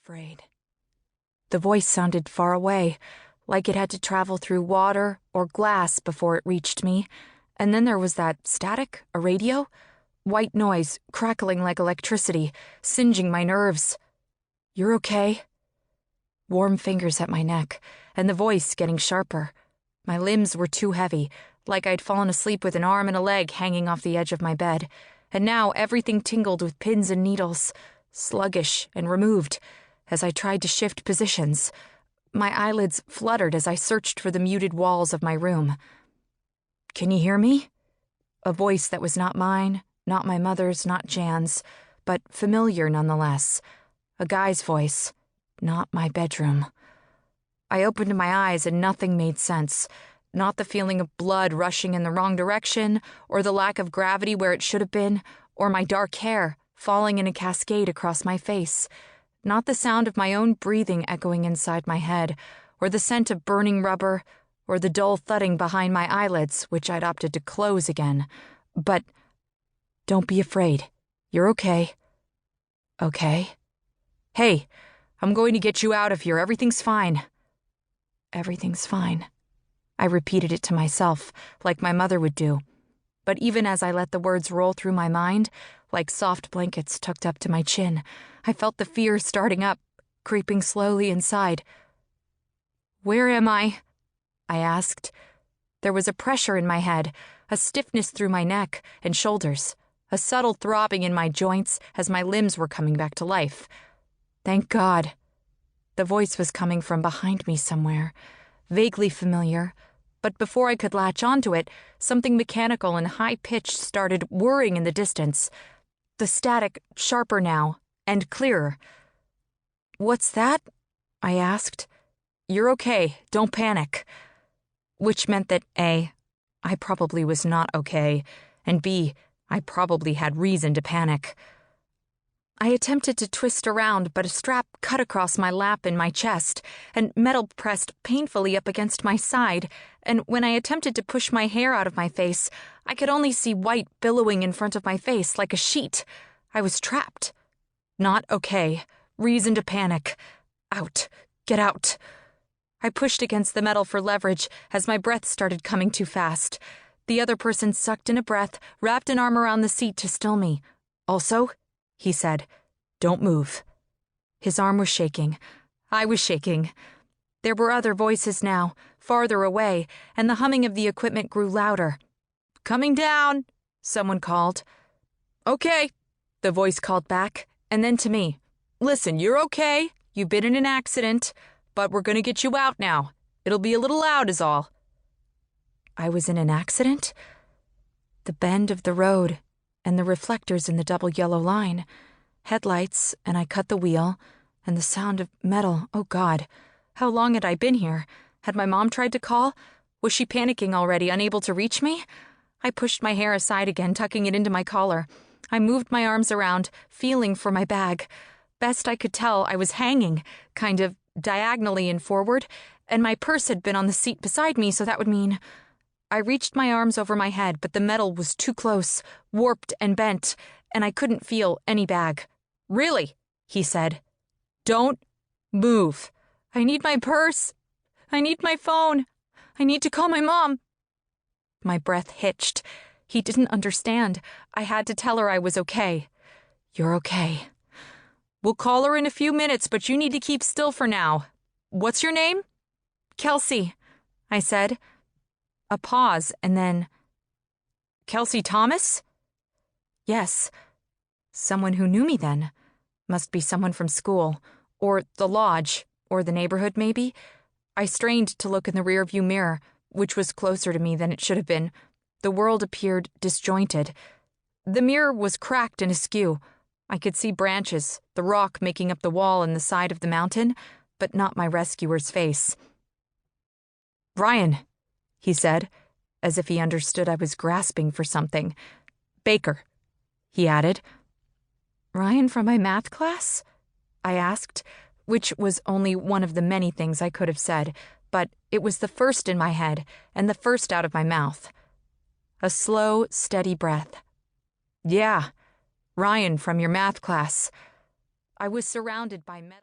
afraid. The voice sounded far away, like it had to travel through water or glass before it reached me, and then there was that static, a radio, white noise crackling like electricity, singeing my nerves. "You're okay?" Warm fingers at my neck, and the voice getting sharper. My limbs were too heavy, like I'd fallen asleep with an arm and a leg hanging off the edge of my bed, and now everything tingled with pins and needles, sluggish and removed, as I tried to shift positions. My eyelids fluttered as I searched for the muted walls of my room. "Can you hear me?" A voice that was not mine, not my mother's, not Jan's, but familiar nonetheless. A guy's voice, not my bedroom. I opened my eyes and nothing made sense. Not the feeling of blood rushing in the wrong direction, or the lack of gravity where it should have been, or my dark hair falling in a cascade across my face. Not the sound of my own breathing echoing inside my head, or the scent of burning rubber, or the dull thudding behind my eyelids, which I'd opted to close again. But, "Don't be afraid. You're okay." "Okay?" "Hey, I'm going to get you out of here. Everything's fine." "Everything's fine." I repeated it to myself, like my mother would do. But even as I let the words roll through my mind, like soft blankets tucked up to my chin, I felt the fear starting up, creeping slowly inside. "Where am I?" I asked. There was a pressure in my head, a stiffness through my neck and shoulders, a subtle throbbing in my joints as my limbs were coming back to life. Thank God. The voice was coming from behind me somewhere, vaguely familiar, but before I could latch onto it, something mechanical and high-pitched started whirring in the distance. The static sharper now, and clearer. "What's that?" I asked. "You're okay, don't panic." Which meant that A, I probably was not okay, and B, I probably had reason to panic. I attempted to twist around, but a strap cut across my lap and my chest, and metal pressed painfully up against my side, and when I attempted to push my hair out of my face, I could only see white billowing in front of my face like a sheet. I was trapped. Not okay. Reason to panic. Out. Get out. I pushed against the metal for leverage as my breath started coming too fast. The other person sucked in a breath, wrapped an arm around the seat to still me. "Also," he said, "don't move." His arm was shaking. I was shaking. There were other voices now, farther away, and the humming of the equipment grew louder. "Coming down," someone called. "Okay," the voice called back, and then to me. "Listen, you're okay. You've been in an accident, but we're going to get you out now. It'll be a little loud is all." I was in an accident? The bend of the road, and the reflectors in the double yellow line, headlights, and I cut the wheel, and the sound of metal. Oh God, how long had I been here? Had my mom tried to call? Was she panicking already, unable to reach me? I pushed my hair aside again, tucking it into my collar. I moved my arms around, feeling for my bag. Best I could tell, I was hanging, kind of diagonally and forward, and my purse had been on the seat beside me, so that would mean... I reached my arms over my head, but the metal was too close, warped and bent, and I couldn't feel any bag. "Really?" he said. "Don't move. I need my purse. I need my phone. I need to call my mom." My breath hitched. He didn't understand. I had to tell her I was okay. "You're okay." "We'll call her in a few minutes, but you need to keep still for now. What's your name?" "Kelsey," I said. A pause, and then... "Kelsey Thomas?" "Yes." Someone who knew me then. Must be someone from school, or the lodge, or the neighborhood, maybe. I strained to look in the rearview mirror, which was closer to me than it should have been. The world appeared disjointed. The mirror was cracked and askew. I could see branches, the rock making up the wall and the side of the mountain, but not my rescuer's face. "Ryan," he said, as if he understood I was grasping for something. "Baker," he added. "Ryan from my math class?" I asked, which was only one of the many things I could have said, but it was the first in my head and the first out of my mouth. A slow, steady breath. "Yeah, Ryan from your math class." I was surrounded by metal.